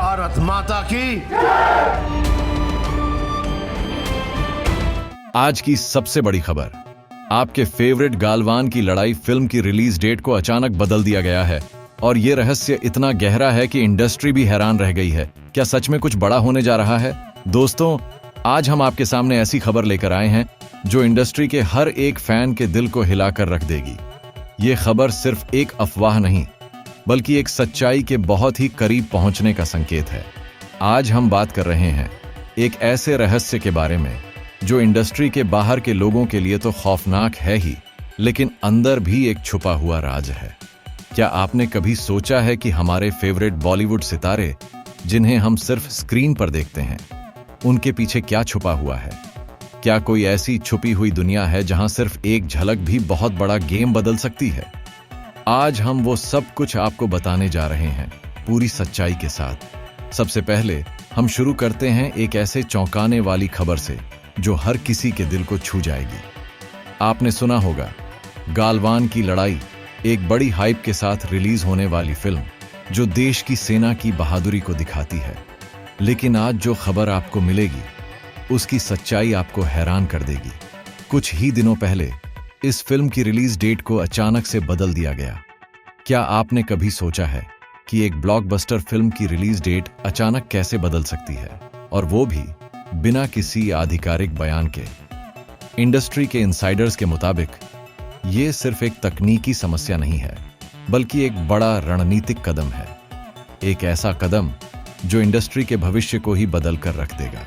भारत माता की। आज की सबसे बड़ी खबर, आपके फेवरेट गालवान की लड़ाई फिल्म की रिलीज डेट को अचानक बदल दिया गया है और ये रहस्य इतना गहरा है कि इंडस्ट्री भी हैरान रह गई है। क्या सच में कुछ बड़ा होने जा रहा है? दोस्तों, आज हम आपके सामने ऐसी खबर लेकर आए हैं जो इंडस्ट्री के हर एक फैन के दिल को हिलाकर रख देगी। ये खबर सिर्फ एक अफवाह नहीं, बल्कि एक सच्चाई के बहुत ही करीब पहुंचने का संकेत है। आज हम बात कर रहे हैं एक ऐसे रहस्य के बारे में जो इंडस्ट्री के बाहर के लोगों के लिए तो खौफनाक है ही, लेकिन अंदर भी एक छुपा हुआ राज है। क्या आपने कभी सोचा है कि हमारे फेवरेट बॉलीवुड सितारे, जिन्हें हम सिर्फ स्क्रीन पर देखते हैं, उनके पीछे क्या छुपा हुआ है? क्या कोई ऐसी छुपी हुई दुनिया है जहां सिर्फ एक झलक भी बहुत बड़ा गेम बदल सकती है? आज हम वो सब कुछ आपको बताने जा रहे हैं, पूरी सच्चाई के साथ। सबसे पहले हम शुरू करते हैं एक ऐसे चौंकाने वाली खबर से जो हर किसी के दिल को छू जाएगी। आपने सुना होगा, गालवान की लड़ाई एक बड़ी हाइप के साथ रिलीज होने वाली फिल्म जो देश की सेना की बहादुरी को दिखाती है। लेकिन आज जो खबर आपको मिलेगी उसकी सच्चाई आपको हैरान कर देगी। कुछ ही दिनों पहले इस फिल्म की रिलीज डेट को अचानक से बदल दिया गया। क्या आपने कभी सोचा है कि एक ब्लॉकबस्टर फिल्म की रिलीज डेट अचानक कैसे बदल सकती है, और वो भी बिना किसी आधिकारिक बयान के? इंडस्ट्री के इनसाइडर्स के मुताबिक ये सिर्फ एक तकनीकी समस्या नहीं है, बल्कि एक बड़ा रणनीतिक कदम है। एक ऐसा कदम जो इंडस्ट्री के भविष्य को ही बदल कर रख देगा।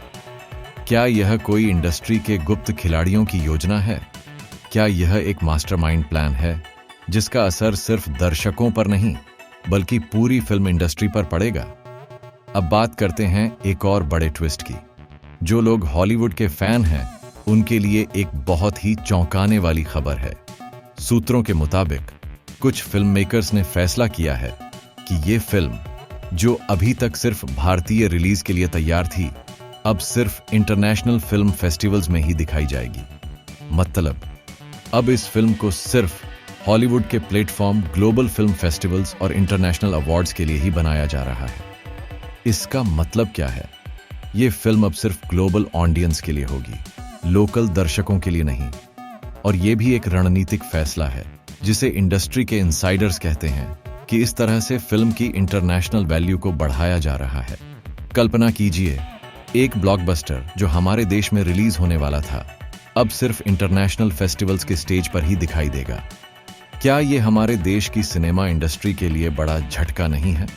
क्या यह कोई इंडस्ट्री के गुप्त खिलाड़ियों की योजना है? क्या यह एक मास्टरमाइंड प्लान है जिसका असर सिर्फ दर्शकों पर नहीं, बल्कि पूरी फिल्म इंडस्ट्री पर पड़ेगा? अब बात करते हैं एक और बड़े ट्विस्ट की। जो लोग हॉलीवुड के फैन हैं, उनके लिए एक बहुत ही चौंकाने वाली खबर है। सूत्रों के मुताबिक कुछ फिल्म मेकर्स ने फैसला किया है कि ये फिल्म, जो अभी तक सिर्फ भारतीय रिलीज के लिए तैयार थी, अब सिर्फ इंटरनेशनल फिल्म फेस्टिवल्स में ही दिखाई जाएगी। मतलब, अब इस फिल्म को सिर्फ हॉलीवुड के प्लेटफॉर्म ग्लोबल फिल्म फेस्टिवल्स और इंटरनेशनल अवार्ड्स के लिए ही बनाया जा रहा है। इसका मतलब क्या है? ये फिल्म अब सिर्फ ग्लोबल ऑडियंस के लिए होगी, लोकल दर्शकों के लिए नहीं। और ये भी एक रणनीतिक फैसला है जिसे इंडस्ट्री के इनसाइडर्स कहते हैं कि इस तरह से फिल्म की इंटरनेशनल वैल्यू को बढ़ाया जा रहा है। कल्पना कीजिए, एक ब्लॉकबस्टर जो हमारे देश में रिलीज होने वाला था, अब सिर्फ इंटरनेशनल फेस्टिवल्स के स्टेज पर ही दिखाई देगा। क्या ये हमारे देश की सिनेमा इंडस्ट्री के लिए बड़ा झटका नहीं है?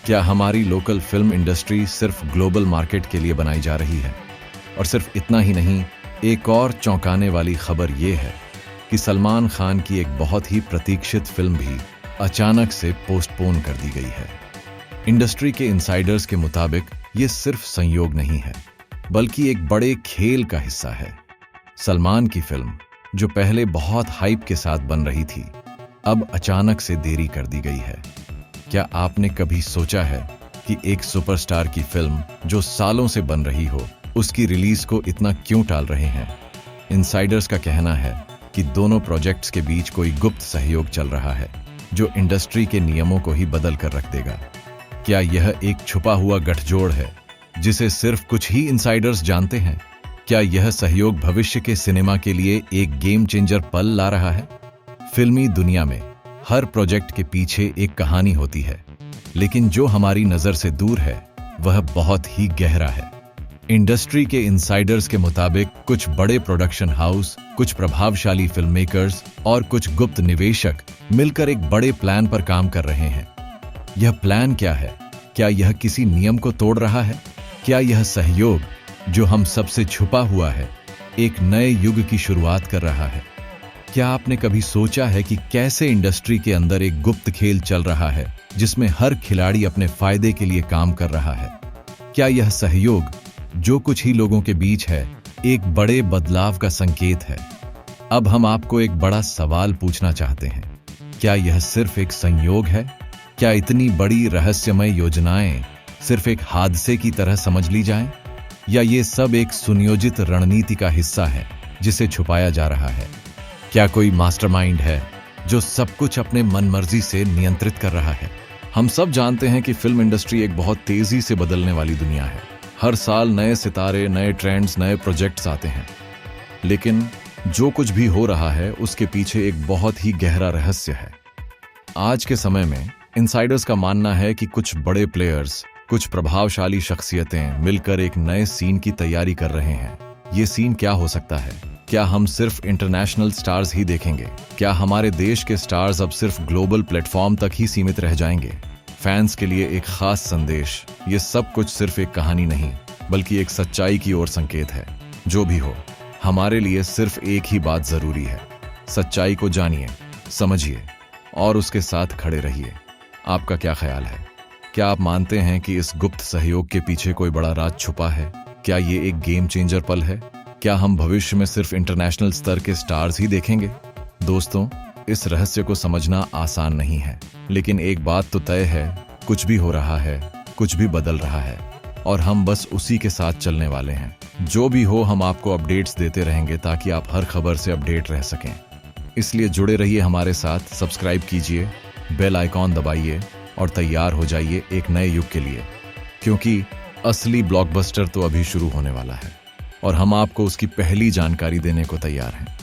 क्या हमारी लोकल फिल्म इंडस्ट्री सिर्फ ग्लोबल मार्केट के लिए बनाई जा रही है? और सिर्फ इतना ही नहीं, एक और चौंकाने वाली खबर यह है कि सलमान खान की एक बहुत ही प्रतीक्षित फिल्म भी अचानक से पोस्टपोन कर दी गई है। इंडस्ट्री के इनसाइडर्स के मुताबिक ये सिर्फ संयोग नहीं है, बल्कि एक बड़े खेल का हिस्सा है। सलमान की फिल्म, जो पहले बहुत हाइप के साथ बन रही थी, अब अचानक से देरी कर दी गई है। क्या आपने कभी सोचा है कि एक सुपरस्टार की फिल्म जो सालों से बन रही हो, उसकी रिलीज को इतना क्यों टाल रहे हैं? इनसाइडर्स का कहना है कि दोनों प्रोजेक्ट्स के बीच कोई गुप्त सहयोग चल रहा है जो इंडस्ट्री के नियमों को ही बदल कर रख देगा। क्या यह एक छुपा हुआ गठजोड़ है जिसे सिर्फ कुछ ही इनसाइडर्स जानते हैं? क्या यह सहयोग भविष्य के सिनेमा के लिए एक गेम चेंजर पल ला रहा है? फिल्मी दुनिया में हर प्रोजेक्ट के पीछे एक कहानी होती है, लेकिन जो हमारी नजर से दूर है वह बहुत ही गहरा है। इंडस्ट्री के इनसाइडर्स के मुताबिक कुछ बड़े प्रोडक्शन हाउस, कुछ प्रभावशाली फिल्म मेकर्स और कुछ गुप्त निवेशक मिलकर एक बड़े प्लान पर काम कर रहे हैं। यह प्लान क्या है? क्या यह किसी नियम को तोड़ रहा है? क्या यह सहयोग, जो हम सबसे छुपा हुआ है, एक नए युग की शुरुआत कर रहा है? क्या आपने कभी सोचा है कि कैसे इंडस्ट्री के अंदर एक गुप्त खेल चल रहा है जिसमें हर खिलाड़ी अपने फायदे के लिए काम कर रहा है? क्या यह सहयोग, जो कुछ ही लोगों के बीच है, एक बड़े बदलाव का संकेत है? अब हम आपको एक बड़ा सवाल पूछना चाहते हैं। क्या यह सिर्फ एक संयोग है? क्या इतनी बड़ी रहस्यमय योजनाएं सिर्फ एक हादसे की तरह समझ ली जाएं? या ये सब एक सुनियोजित रणनीति का हिस्सा है जिसे छुपाया जा रहा है? क्या कोई मास्टरमाइंड है जो सब कुछ अपने मनमर्जी से नियंत्रित कर रहा है? हम सब जानते हैं कि फिल्म इंडस्ट्री एक बहुत तेजी से बदलने वाली दुनिया है। हर साल नए सितारे, नए ट्रेंड्स, नए प्रोजेक्ट्स आते हैं। लेकिन जो कुछ भी हो रहा है उसके पीछे एक बहुत ही गहरा रहस्य है। आज के समय में इनसाइडर्स का मानना है कि कुछ बड़े प्लेयर्स, कुछ प्रभावशाली शख्सियतें मिलकर एक नए सीन की तैयारी कर रहे हैं। ये सीन क्या हो सकता है? क्या हम सिर्फ इंटरनेशनल स्टार्स ही देखेंगे? क्या हमारे देश के स्टार्स अब सिर्फ ग्लोबल प्लेटफॉर्म तक ही सीमित रह जाएंगे? फैंस के लिए एक खास संदेश, ये सब कुछ सिर्फ एक कहानी नहीं बल्कि एक सच्चाई की ओर संकेत है। जो भी हो, हमारे लिए सिर्फ एक ही बात जरूरी है, सच्चाई को जानिए, समझिए और उसके साथ खड़े रहिए। आपका क्या ख्याल है? क्या आप मानते हैं कि इस गुप्त सहयोग के पीछे कोई बड़ा राज छुपा है? क्या ये एक गेम चेंजर पल है? क्या हम भविष्य में सिर्फ इंटरनेशनल स्तर के स्टार्स ही देखेंगे? दोस्तों, इस रहस्य को समझना आसान नहीं है, लेकिन एक बात तो तय है, कुछ भी हो रहा है, कुछ भी बदल रहा है और हम बस उसी के साथ चलने वाले हैं। जो भी हो, हम आपको अपडेट्स देते रहेंगे ताकि आप हर खबर से अपडेट रह सकें। इसलिए जुड़े रहिए हमारे साथ, सब्सक्राइब कीजिए, बेल आइकॉन दबाइए और तैयार हो जाइए एक नए युग के लिए, क्योंकि असली ब्लॉकबस्टर तो अभी शुरू होने वाला है और हम आपको उसकी पहली जानकारी देने को तैयार हैं।